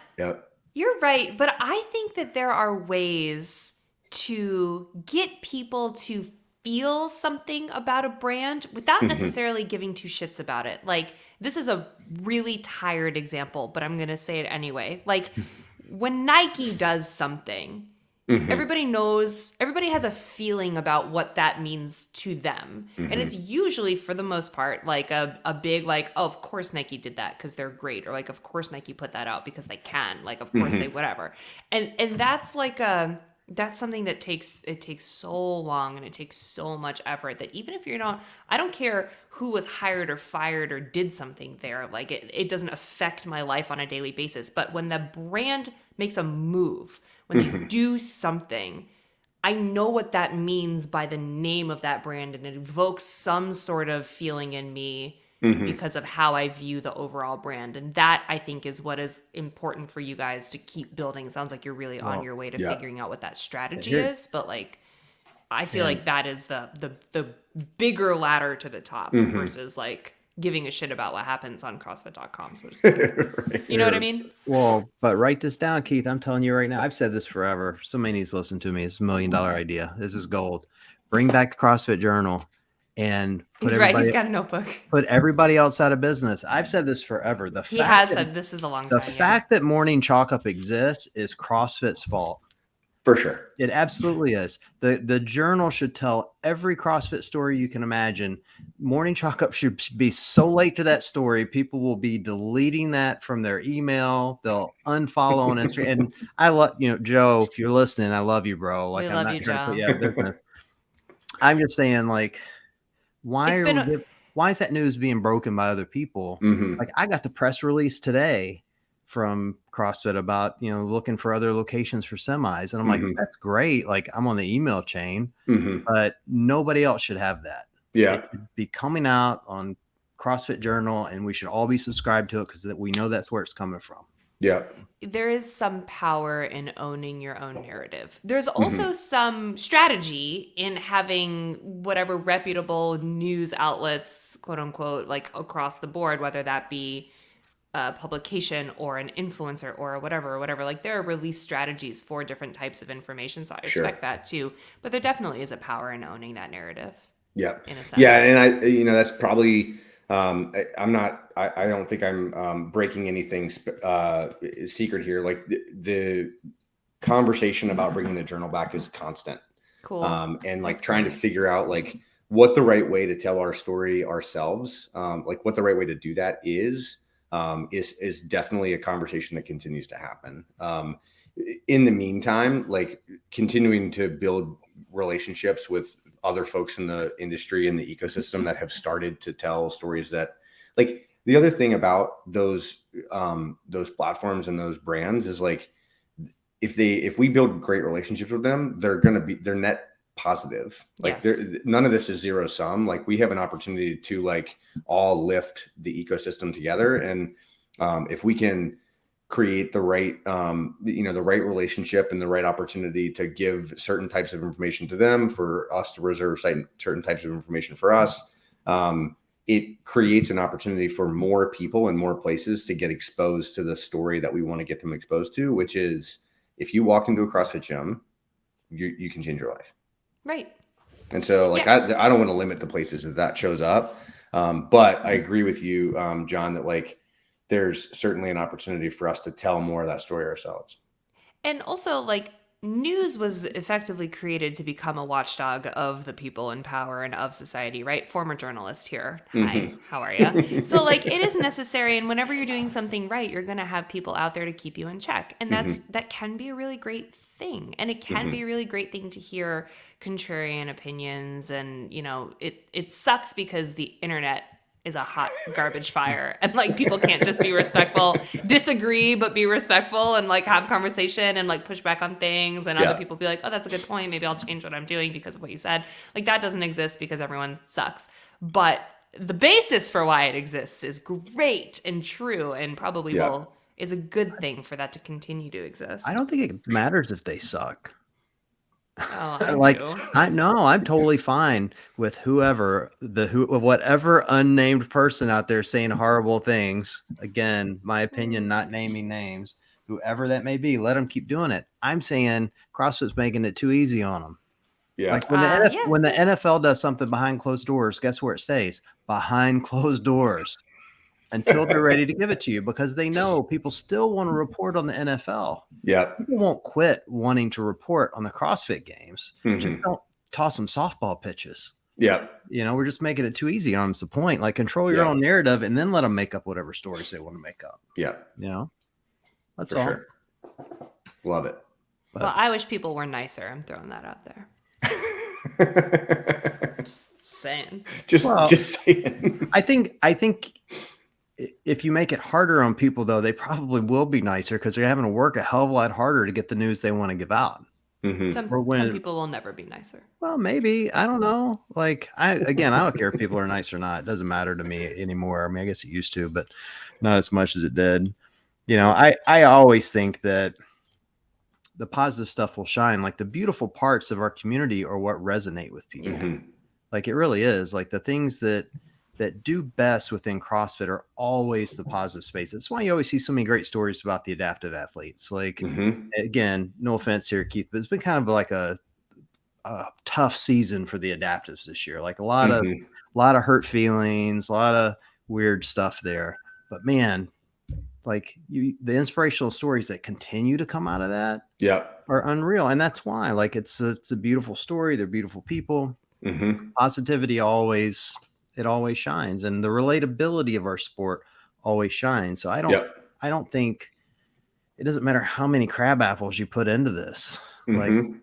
you're right. But I think that there are ways to get people to feel something about a brand without necessarily giving two shits about it. Like, this is a really tired example, but I'm going to say it anyway. Like, when Nike does something, everybody knows, everybody has a feeling about what that means to them. And it's usually, for the most part, like a big, like, oh, of course Nike did that because they're great. Or like, of course Nike put that out because they can. Like, of course they whatever. And that's like that's something that takes so long and it takes so much effort that even if you're not, I don't care who was hired or fired or did something there, like it doesn't affect my life on a daily basis. But when the brand makes a move, when they do something, I know what that means by the name of that brand, and it evokes some sort of feeling in me because of how I view the overall brand. And that, I think, is what is important for you guys to keep building. Sounds like you're really on your way to figuring out what that strategy is, but like I feel like that is the bigger ladder to the top versus like giving a shit about what happens on CrossFit.com, so to speak. Right. You know what I mean? Well, but write this down, Keith. I'm telling you right now. I've said this forever. Somebody needs to listen to me. It's $1 million idea. This is gold. Bring back the CrossFit Journal and put He's right. everybody He's got a notebook. put everybody else out of business. I've said this forever. He has said this is a long the time. fact that Morning Chalk Up exists is CrossFit's fault. For sure. It absolutely is. The journal should tell every CrossFit story you can imagine. Morning Chalk Up should be so late to that story, people will be deleting that from their email. They'll unfollow on Instagram. And I love, Joe, if you're listening, I love you, bro. Like, We I'm love not you, trying to put Joe. you out of business. I'm just saying, like, why is that news being broken by other people? Like, I got the press release today from CrossFit about, looking for other locations for semis. And I'm like, that's great. Like, I'm on the email chain, but nobody else should have that. Yeah. It should be coming out on CrossFit Journal, and we should all be subscribed to it because we know that's where it's coming from. Yeah. There is some power in owning your own narrative. There's also some strategy in having whatever reputable news outlets, quote unquote, like across the board, whether that be a publication or an influencer or whatever. Like there are release strategies for different types of information. So I respect that too. But there definitely is a power in owning that narrative. Yeah. In a sense. Yeah. And that's probably, I don't think I'm breaking anything secret here. Like the conversation about bringing the journal back is constant. Cool. And like trying to figure out like what the right way to tell our story ourselves, like what the right way to do that is definitely a conversation that continues to happen. In the meantime, like continuing to build relationships with other folks in the industry and the ecosystem that have started to tell stories that, like, the other thing about those platforms and those brands is like, if we build great relationships with them, they're net positive. Like none of this is zero sum. Like we have an opportunity to like all lift the ecosystem together. And if we can create the right, the right relationship and the right opportunity to give certain types of information to them, for us to reserve certain types of information for us, it creates an opportunity for more people and more places to get exposed to the story that we want to get them exposed to, which is if you walk into a CrossFit gym, you can change your life. Right. And so like, I don't want to limit the places that shows up. But I agree with you, John, that like, there's certainly an opportunity for us to tell more of that story ourselves. And also, like, news was effectively created to become a watchdog of the people in power and of society, right? Former journalist here. Hi, how are you? So, like, it is necessary. And whenever you're doing something right, you're going to have people out there to keep you in check. And that can be a really great thing. And it can be a really great thing to hear contrarian opinions. And, it sucks because the internet is a hot garbage fire, and like people can't just be respectful, disagree, but be respectful and like have conversation and like push back on things, and other people be like, oh, that's a good point, maybe I'll change what I'm doing because of what you said. Like that doesn't exist because everyone sucks. But the basis for why it exists is great and true, and probably is a good thing for that to continue to exist. I don't think it matters if they suck. Oh, I like do. I'm totally fine with whatever unnamed person out there saying horrible things. Again, my opinion, not naming names, whoever that may be, let them keep doing it. I'm saying CrossFit's making it too easy on them. Yeah. Like when the NFL does something behind closed doors, guess where it stays? Behind closed doors until they're ready to give it to you, because they know people still want to report on the NFL. Yeah. People won't quit wanting to report on the CrossFit games. Just don't toss them softball pitches. Yeah. We're just making it too easy on them. That's the point. Like, control your own narrative and then let them make up whatever stories they want to make up. Yeah. That's for all. Sure. Love it. Well, I wish people were nicer. I'm throwing that out there. Just saying. Just saying. I think if you make it harder on people, though, they probably will be nicer because they're having to work a hell of a lot harder to get the news they want to give out. Mhm. Or Some when, people will never be nicer. well, maybe, I don't know. Like I don't care if people are nice or not. It doesn't matter to me anymore. I mean, I guess it used to, but not as much as it did. I always think that the positive stuff will shine. Like the beautiful parts of our community are what resonate with people. Mhm. Like it really is. Like the things that do best within CrossFit are always the positive space. That's why you always see so many great stories about the adaptive athletes. Like Mhm. again, no offense here, Keith, but it's been kind of like a tough season for the adaptives this year. Like a lot Mhm. of hurt feelings, a lot of weird stuff there. But man, like the inspirational stories that continue to come out of that Yep. are unreal. And that's why, like, it's a beautiful story. They're beautiful people. Mhm. Positivity always shines, and the relatability of our sport always shines. So Yep. I don't think it doesn't matter how many crab apples you put into this. Like Mhm.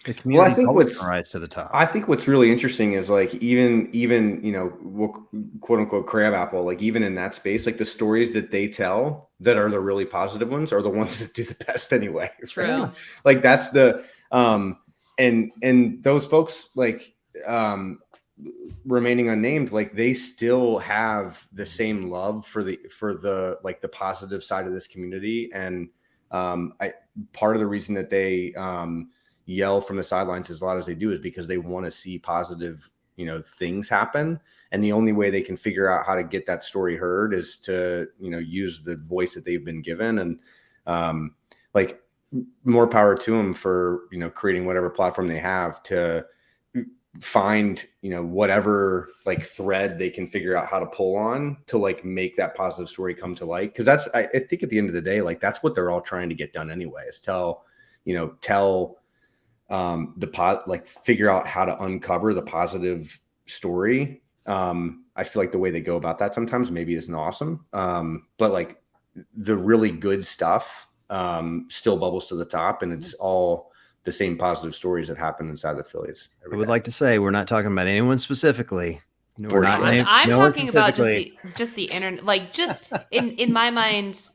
the Well, community's always gonna rise to the top. I think what's really interesting is like even we'll quote unquote crab apple, like even in that space, like the stories that they tell that are the really positive ones are the ones that do the best anyway. right? True. Like that's the and those folks like remaining unnamed, like they still have the same love for the like the positive side of this community. And I part of the reason that they yell from the sidelines as loud as they do is because they want to see positive things happen, and the only way they can figure out how to get that story heard is to use the voice that they've been given. And like more power to them for creating whatever platform they have to find whatever like thread they can figure out how to pull on to like make that positive story come to light. Because that's I think at the end of the day, like that's what they're all trying to get done anyway, is tell like figure out how to uncover the positive story. I feel like the way they go about that sometimes maybe isn't awesome, but like the really good stuff still bubbles to the top, and it's all the same positive stories that happen inside the affiliates. I would like to say we're not talking about anyone specifically. No, For we're not sure. I'm no one talking about specifically. just the internet. Like just in my mind,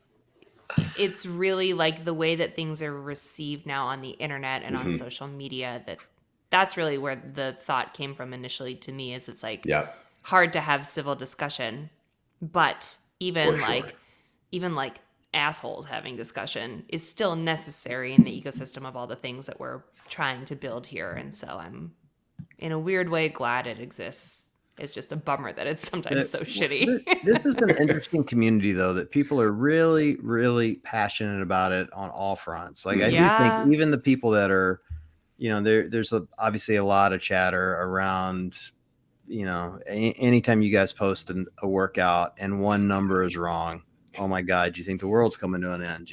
it's really like the way that things are received now on the internet and on Mhm. social media. That's really where the thought came from initially to me. Is it's like Yeah, hard to have civil discussion, but for sure. even like assholes having discussion is still necessary in the ecosystem of all the things that we're trying to build here. And so I'm in a weird way glad it exists. It's just a bummer that it's sometimes so shitty. This is an interesting community, though, that people are really, really passionate about it on all fronts. Like I do think Yeah. even the people that are, there's obviously a lot of chatter around, anytime you guys post a workout and one number is wrong, oh my God, you think the world's coming to an end,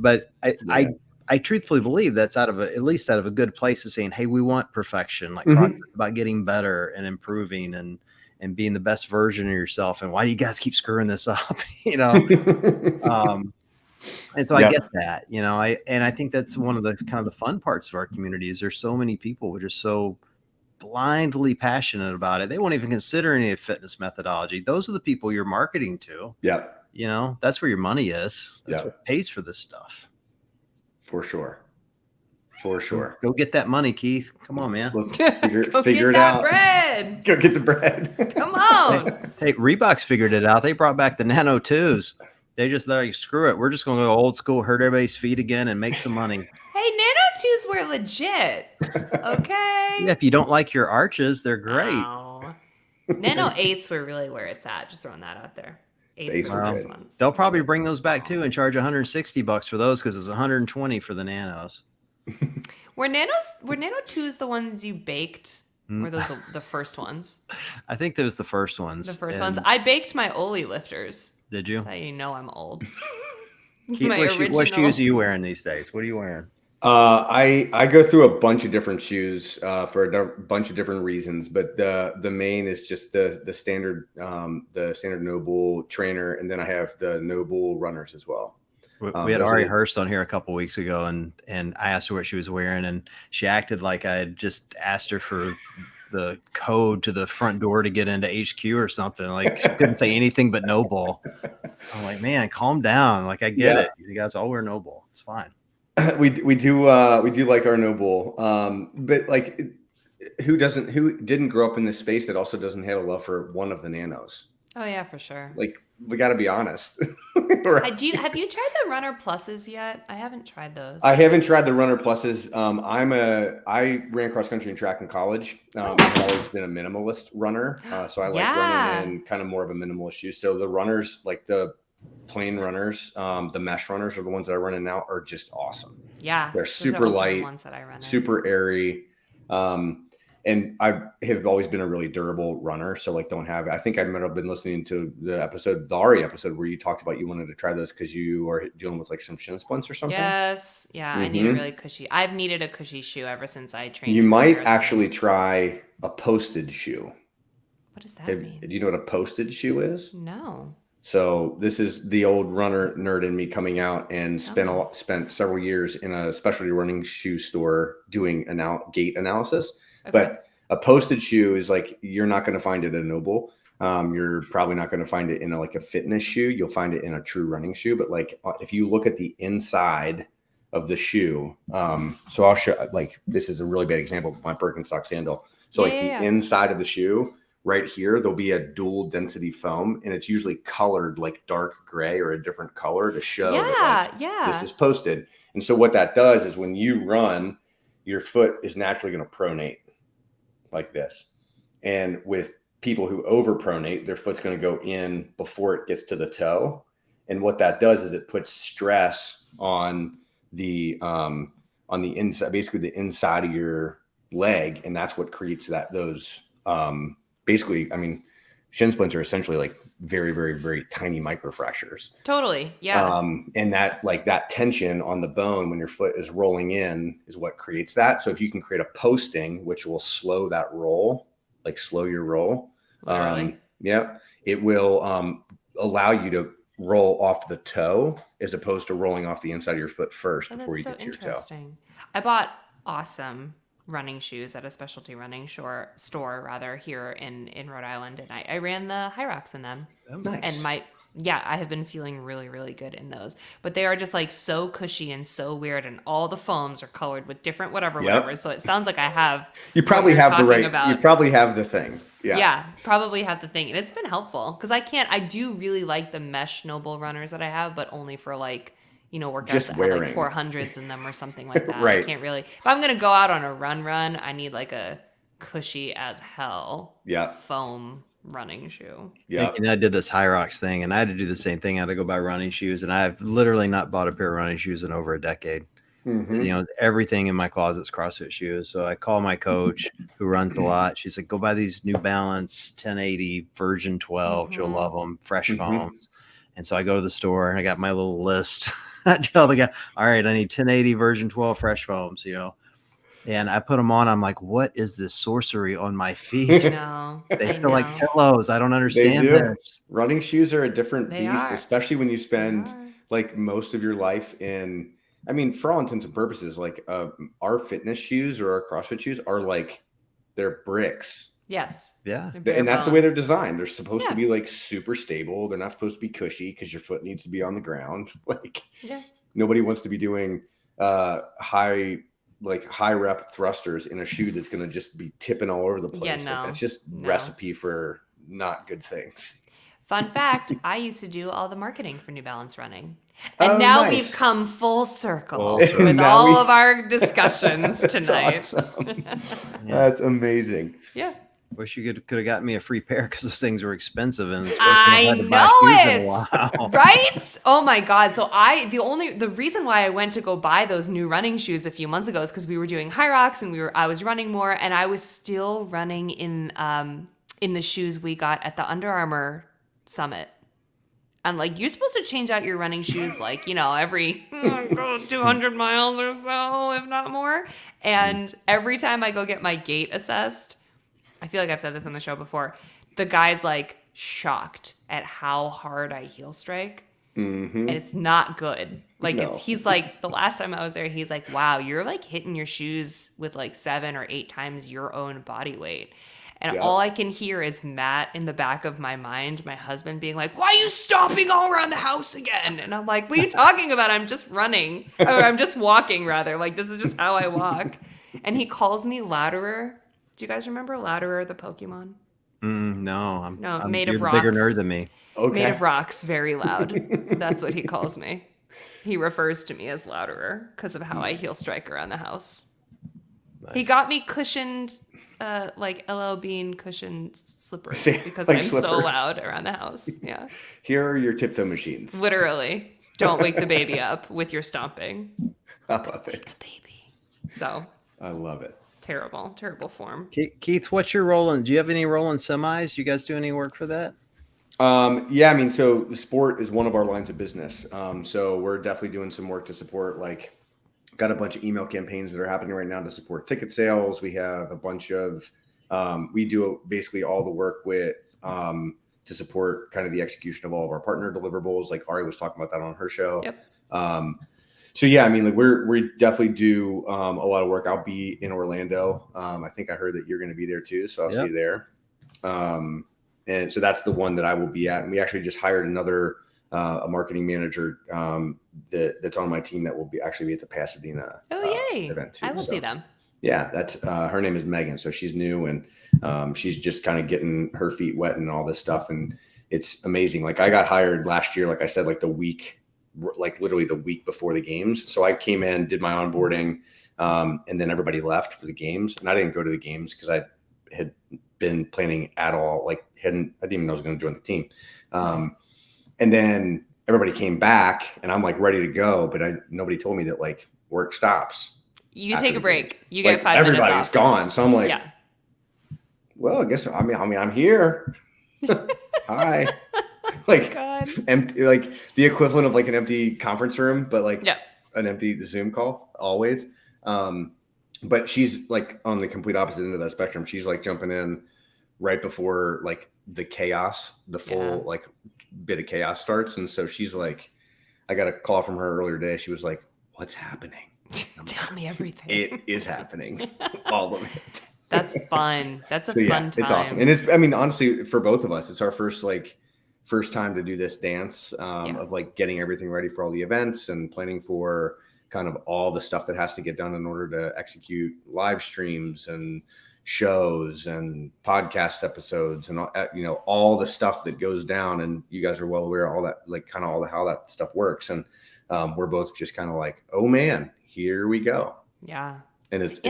but Yeah. I truthfully believe that's at least out of a good place of saying, hey, we want perfection. Like Mhm. CrossFit's about getting better and improving and being the best version of yourself. And why do you guys keep screwing this up? And so I Yeah. get that, I think that's one of the kind of the fun parts of our community is there's so many people who are just so blindly passionate about it. They won't even consider any of fitness methodology. Those are the people you're marketing to. Yeah, That's where your money is. That's Yeah. what pays for this stuff. for sure. For sure. Go get that money, Keith. Come on, man. Let's Go figure get it that out. bread. Go get the bread. Come on. Hey, Reebok's figured it out. They brought back the Nano 2s. They just like, screw it. We're just going to go old school, hurt everybody's feet again and make some money. Hey, Nano 2s were legit. Okay. Yeah, if you don't like your arches, they're great. No. Nano 8s were really where it's at. Just throwing that out there. 8s were the best ones. They'll probably bring those back too and charge $160 for those because it's $120 for the Nanos. Were Nano 2s the ones you baked? Were those the first ones? I think those the first ones. The first ones. I baked my Oli lifters. Did you? That's how you know I'm old. Keith, My what shoes are you wearing these days? What are you wearing? I go through a bunch of different shoes for a bunch of different reasons, but the main is just the standard Noble trainer, and then I have the Noble runners as well. We had Ari Hurst on here a couple weeks ago, and I asked her what she was wearing, and she acted like I had just asked her for the code to the front door to get into HQ or something. Like she couldn't say anything but Noble. I'm like, man, calm down. Like I get it. You guys all wear Noble. It's fine. We do like our Noble, but like who didn't grow up in this space that also doesn't have a love for one of the nanos? Oh yeah, for sure. Like we got to be honest. Have you tried the Runner Pluses yet? I haven't tried those. I haven't tried the Runner Pluses. I ran cross country and track in college. I've always been a minimalist runner, so I like running in kind of more of a minimalist shoe. So the runners, like the plain runners, the mesh runners, are the ones that I run in now, are just awesome. Yeah, they're super light, ones that I run super airy. And I have always been a really durable runner. So like I think I might have been listening to the Ari episode where you talked about you wanted to try those because you are dealing with like some shin splints or something. Yes. Yeah. I need a really cushy. I've needed a cushy shoe ever since I trained. You might actually try a Postage shoe. What does that mean? Do you know what a Postage shoe is? No. So this is the old runner nerd in me coming out and spent several years in a specialty running shoe store doing gait analysis. Okay. But a Postage shoe is like, you're not going to find it at Noble. You're probably not going to find it in a fitness shoe. You'll find it in a true running shoe. But like, if you look at the inside of the shoe, so I'll show, like, this is a really bad example of my Birkenstock sandal. So the inside of the shoe right here, there'll be a dual density foam, and it's usually colored like dark gray or a different color to show that this is posted. And so what that does is when you run, your foot is naturally going to pronate like this. And with people who overpronate, their foot's going to go in before it gets to the toe. And what that does is it puts stress on the inside, basically the inside of your leg. And that's what creates those basically, I mean, shin splints are essentially like very, very, very tiny microfractures. Totally. Yeah. And that tension on the bone when your foot is rolling in is what creates that. So if you can create a posting, which will slow that roll, like slow your roll. It will allow you to roll off the toe as opposed to rolling off the inside of your foot first before you get to your toe. I bought awesome running shoes at a specialty running store here in Rhode Island, and I ran the high rocks in them. Oh, nice. And I have been feeling really, really good in those. But they are just like so cushy and so weird, and all the foams are colored with different whatever. So it sounds like I have. You probably have you probably have the thing. Yeah. Yeah, probably have the thing, and it's been helpful because I do really like the mesh Noble runners that I have, but only for workouts just that wearing. have like 400s in them or something like that. Right. I can't really. If I'm gonna go out on a run, I need like a cushy as hell foam running shoe. Yeah. And I did this High Rocks thing, and I had to do the same thing. I had to go buy running shoes, and I've literally not bought a pair of running shoes in over a decade. Mm-hmm. Everything in my closet is CrossFit shoes. So I call my coach who runs a lot. She's like, go buy these New Balance 1080 version 12. You'll love them. Fresh foams. And so I go to the store and I got my little list. I tell the guy, all right, I need 1080 version 12 fresh foams, and I put them on. I'm like, what is this sorcery on my feet? They feel like pillows. I don't understand this. Running shoes are a different beast, especially when you spend like most of your life in, I mean, for all intents and purposes, like our fitness shoes or our CrossFit shoes are like, they're bricks. Yes. Yeah. And that's the way they're designed. They're supposed to be like super stable. They're not supposed to be cushy because your foot needs to be on the ground. Like nobody wants to be doing high rep thrusters in a shoe that's going to just be tipping all over the place. Yeah, no. Like, that's just recipe for not good things. Fun fact, I used to do all the marketing for New Balance running. And now we've come full circle with all of our discussions tonight. Awesome. That's amazing. Yeah. Wish you could have gotten me a free pair because those things were expensive. And I know it, right? Oh my God! So the reason why I went to go buy those new running shoes a few months ago is because we were doing high rocks and I was running more, and I was still running in the shoes we got at the Under Armour Summit. And like, you're supposed to change out your running shoes like, every 200 miles or so, if not more. And every time I go get my gait assessed, I feel like I've said this on the show before, the guy's like shocked at how hard I heel strike. Mm-hmm. And it's not good. Like he's like, the last time I was there, he's like, wow, you're like hitting your shoes with like 7 or 8 times your own body weight. And Yep. all I can hear is Matt in the back of my mind, my husband being like, why are you stomping all around the house again? And I'm like, what are you talking about? I'm just running, or I'm just walking rather. Like, this is just how I walk. And he calls me Louderer. Do you guys remember Louderer, the Pokemon? No, No, I'm made you're of the bigger rocks. nerd than me. Okay. Made of rocks, very loud. That's what he calls me. He refers to me as Louderer because of how I heel strike around the house. He Nice. got me cushioned, like LL Bean cushioned slippers because Like I'm so slippers. loud around the house. Yeah, Here are your tiptoe machines. literally. Don't wake the baby up with your stomping. I love it. Baby. So I love it. terrible, terrible form. Keith, what's your role in? Do you have any role in semis? You guys do any work for that? Yeah, I mean, so the sport is one of our lines of business. So we're definitely doing some work to support, like, got a bunch of email campaigns that are happening right now to support ticket sales. We have a bunch of, we do basically all the work with, to support kind of the execution of all of our partner deliverables. Like Ari was talking about that on her show. Yep. So yeah, I mean, like we definitely do a lot of work. I'll be in Orlando. I think I heard that you're going to be there too, so I'll see you there. And so that's the one that I will be at. And we actually just hired another a marketing manager that's on my team that will be actually be at the Pasadena event too. I will see them. Yeah, that's her name is Megan. So she's new and she's just kind of getting her feet wet and all this stuff. And it's amazing. Like I got hired last year, like I said, like literally the week before the games. So I came in, did my onboarding, and then everybody left for the games. And I didn't go to the games because I had been planning at all. Like I didn't even know I was going to join the team. And then everybody came back and I'm like ready to go. But nobody told me that like work stops. You take a break. You like, get 5 minutes off. Everybody's gone. So I'm like, yeah. Well, I guess, I mean, I'm here. Hi. Like empty, like the equivalent of like an empty conference room, but like an empty Zoom call always. But she's like on the complete opposite end of that spectrum. She's like jumping in right before like the chaos, the full like bit of chaos starts. And so she's like, I got a call from her earlier today. She was like, what's happening? Tell me everything. It is happening. All of it. That's fun. That's a fun time. It's awesome. And it's, I mean, honestly, for both of us, it's our first time to do this dance of like getting everything ready for all the events and planning for kind of all the stuff that has to get done in order to execute live streams and shows and podcast episodes and all the stuff that goes down. And you guys are well aware of all that, like kind of all the how that stuff works. And we're both just kind of like, oh man, here we go. Yeah. And it's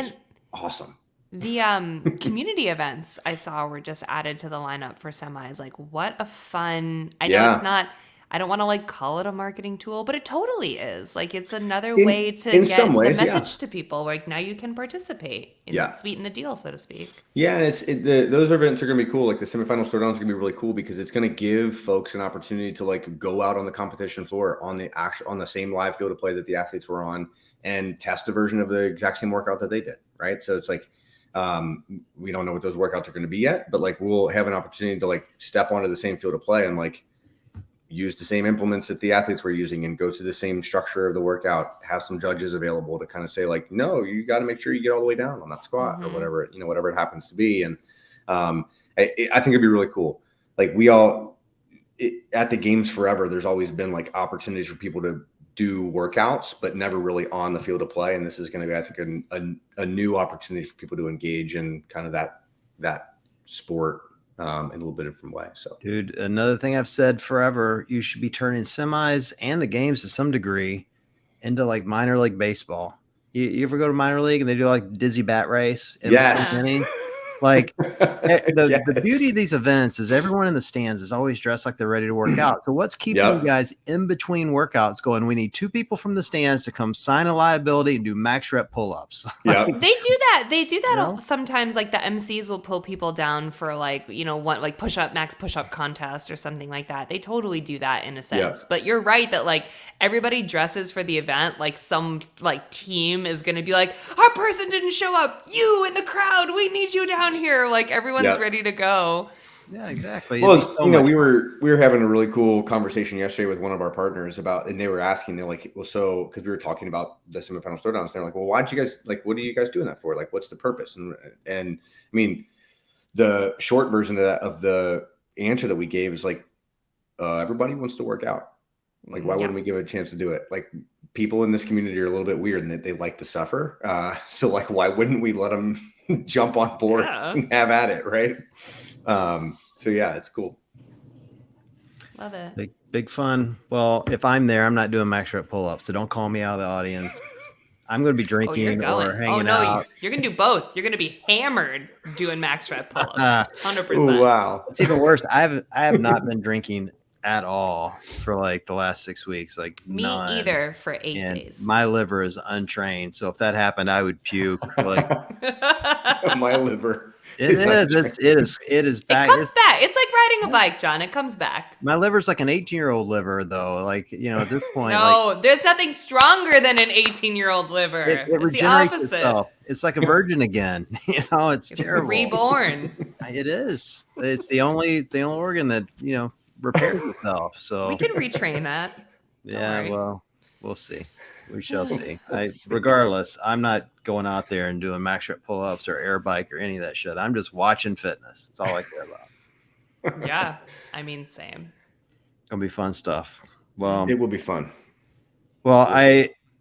awesome. The community events I saw were just added to the lineup for semis. Like, what a fun! I know it's not. I don't want to like call it a marketing tool, but it totally is. Like, it's another way to get the message to people. Like, now you can participate and sweeten the deal, so to speak. Yeah, and those events are going to be cool. Like the semifinal throwdown is going to be really cool because it's going to give folks an opportunity to like go out on the competition floor on the same live field of play that the athletes were on and test a version of the exact same workout that they did. Right, so it's like. We don't know what those workouts are going to be yet, but like we'll have an opportunity to like step onto the same field of play and like use the same implements that the athletes were using and go through the same structure of the workout, have some judges available to kind of say like, no, you got to make sure you get all the way down on that squat or whatever it happens to be. And I think it'd be really cool. Like at the games forever, there's always been like opportunities for people to do workouts, but never really on the field of play. And this is going to be, I think, a new opportunity for people to engage in kind of that sport in a little bit different way. So, dude, another thing I've said forever, you should be turning semis and the games to some degree into like minor league baseball. You ever go to minor league and they do like dizzy bat race? Like the beauty of these events is everyone in the stands is always dressed like they're ready to work out. So what's keeping you guys in between workouts going? We need 2 people from the stands to come sign a liability and do max rep pull-ups. They do that. They do that sometimes. Like the MCs will pull people down for like, one like max push-up contest or something like that. They totally do that in a sense. But you're right that like everybody dresses for the event. Like some like team is going to be like, our person didn't show up. You in the crowd, we need you down here. Like everyone's ready to go. Yeah, exactly. Well, we were having a really cool conversation yesterday with one of our partners about, and they were asking, they're like, well, so because we were talking about the semifinal throwdowns, they're like, well, why'd you guys like, what are you guys doing that for? Like, what's the purpose? And I mean, the short version of the answer that we gave is like, everybody wants to work out. Like, why wouldn't we give it a chance to do it? Like, people in this community are a little bit weird and that they like to suffer. So like, why wouldn't we let them jump on board and have at it? Right. So yeah, it's cool. Love it. Big fun. Well, if I'm there, I'm not doing max rep pull-ups, so don't call me out of the audience. I'm going to be drinking or hanging out. You're going to do both. You're going to be hammered doing max rep pull-ups. 100%. Ooh, wow. It's even worse. I have not been drinking at all for like the last 6 weeks. Like me none. either for 8 days. My liver is untrained, so if that happened, I would puke. Like my liver. It is back. It comes back. It's like riding a bike, John. It comes back. My liver's like an 18-year-old liver, though. Like, at this point. No, there's nothing stronger than an 18-year-old liver. It it's regenerates the opposite. itself. It's like a virgin again. It's terrible. Reborn. It is. It's the only organ that, repairs itself. So we can retrain that. Yeah, well, we'll see. We shall see. Regardless, I'm not going out there and doing max rep pull-ups or air bike or any of that shit. I'm just watching fitness. That's all I care about. Yeah, I mean, same. Gonna be fun stuff. Well, it will be fun. Well,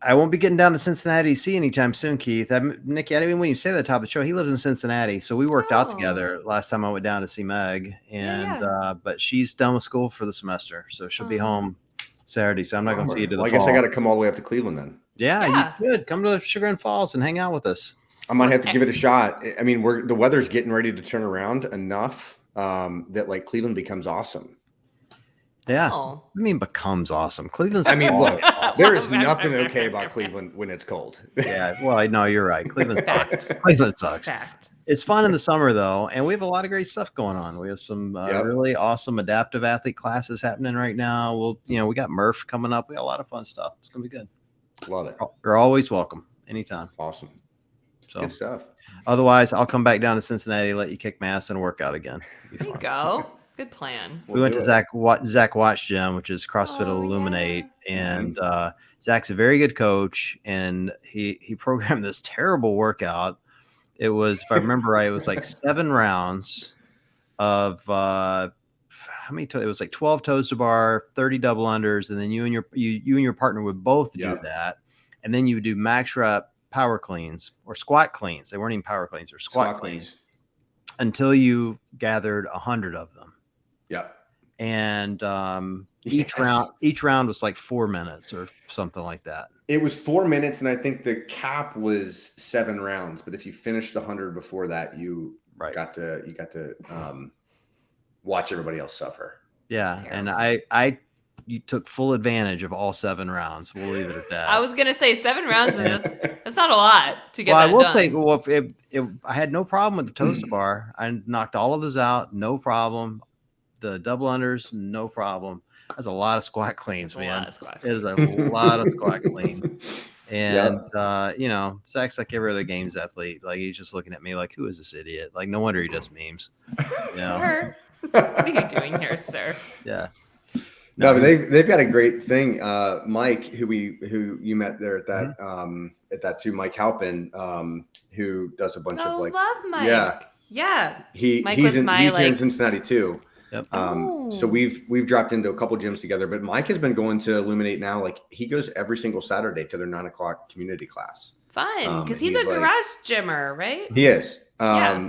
I won't be getting down to Cincinnati to see anytime soon, Keith. Nikki, I didn't even when you say that at the top of the show, he lives in Cincinnati, so we worked out together last time I went down to see Meg, and but she's done with school for the semester, so she'll be home Saturday. So I'm not going to see you to the fall. I guess I got to come all the way up to Cleveland then. Yeah, you could come to Sugar and Falls and hang out with us. I might have to give it a shot. I mean, the weather's getting ready to turn around enough that like Cleveland becomes awesome. Yeah, I mean, becomes awesome. Cleveland's. I mean, look, there is nothing okay about Cleveland when it's cold. Yeah, well, I know you're right. Cleveland sucks. Fact. It's fun in the summer though, and we have a lot of great stuff going on. We have some really awesome adaptive athlete classes happening right now. We got Murph coming up. We got a lot of fun stuff. It's gonna be good. Love it. You're always welcome, anytime. Awesome. So good stuff. Otherwise, I'll come back down to Cincinnati, let you kick my ass and work out again. There you go. Good plan. We went to Zach Watt's gym, which is CrossFit Illuminate, and Zach's a very good coach, and he programmed this terrible workout. It was, if I remember right, it was like 7 rounds of how many? It was like 12 toes to bar, 30 double unders, and then you and your partner would both do that, and then you would do max rep power cleans or squat cleans. They weren't even power cleans or squat cleans until you gathered 100 of them. Yep. And each round was like 4 minutes or something like that. It was 4 minutes, and I think the cap was 7 rounds. But if you finished the 100 before that, you got to watch everybody else suffer. Yeah, and you took full advantage of all 7 rounds. We'll leave it at that. I was gonna say 7 rounds, and that's not a lot to get. Well, I will say, if I had no problem with the toes to bar. I knocked all of those out, no problem. The double unders, no problem. That's a lot of squat cleans, man. It is a lot of squat cleans. And Zach's like every other games athlete. Like, he's just looking at me like, who is this idiot? Like, no wonder he does memes. Sir, what are you doing here, sir? Yeah. No, but they've got a great thing. Mike, who you met there at that too, Mike Halpin, who does a bunch of like, love Mike. Yeah. He's here in Cincinnati too. Yep. So we've dropped into a couple gyms together, but Mike has been going to Illuminate now. Like, he goes every single Saturday to their 9:00 community class. Fun, because he's a garage gymmer, right? He is.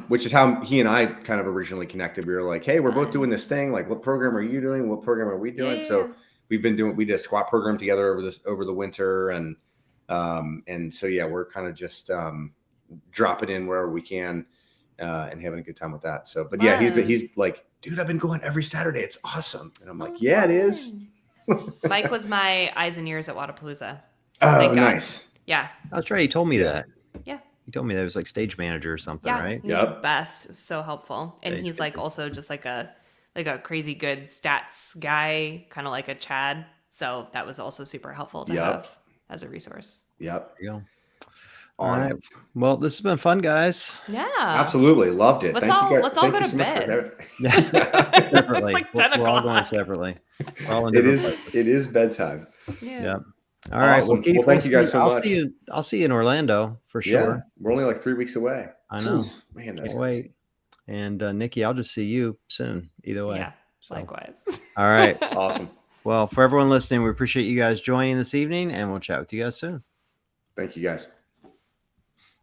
Which is how he and I kind of originally connected. We were like, hey, we're both doing this thing. Like, what program are you doing? What program are we doing? Yeah. So we did a squat program together over the winter. And so, yeah, we're kind of just dropping in wherever we can and having a good time with that. So, but yeah, he's like, dude, I've been going every Saturday. It's awesome. And I'm like, yeah, it is. Mike was my eyes and ears at Wadapalooza. Oh, nice. Yeah. That's right. He told me that. Yeah. He told me that he was like stage manager or something, right? He's the best. It was so helpful. And he's like also just like a crazy good stats guy, kind of like a Chad. So that was also super helpful to have as a resource. Yep. There you go. All right. Well, this has been fun, guys. Yeah. Absolutely. Loved it. Let's all go to bed. Separately. It's like 10 o'clock. We're all going separately. It is bedtime. Yeah. All right. Awesome. Well, thank you guys so much. I'll see you in Orlando for sure. Yeah, we're only like 3 weeks away. I know. Man, that's wait. And Nikki, I'll just see you soon. Either way. Yeah, So, likewise. all right. Awesome. Well, for everyone listening, we appreciate you guys joining this evening, and we'll chat with you guys soon. Thank you, guys.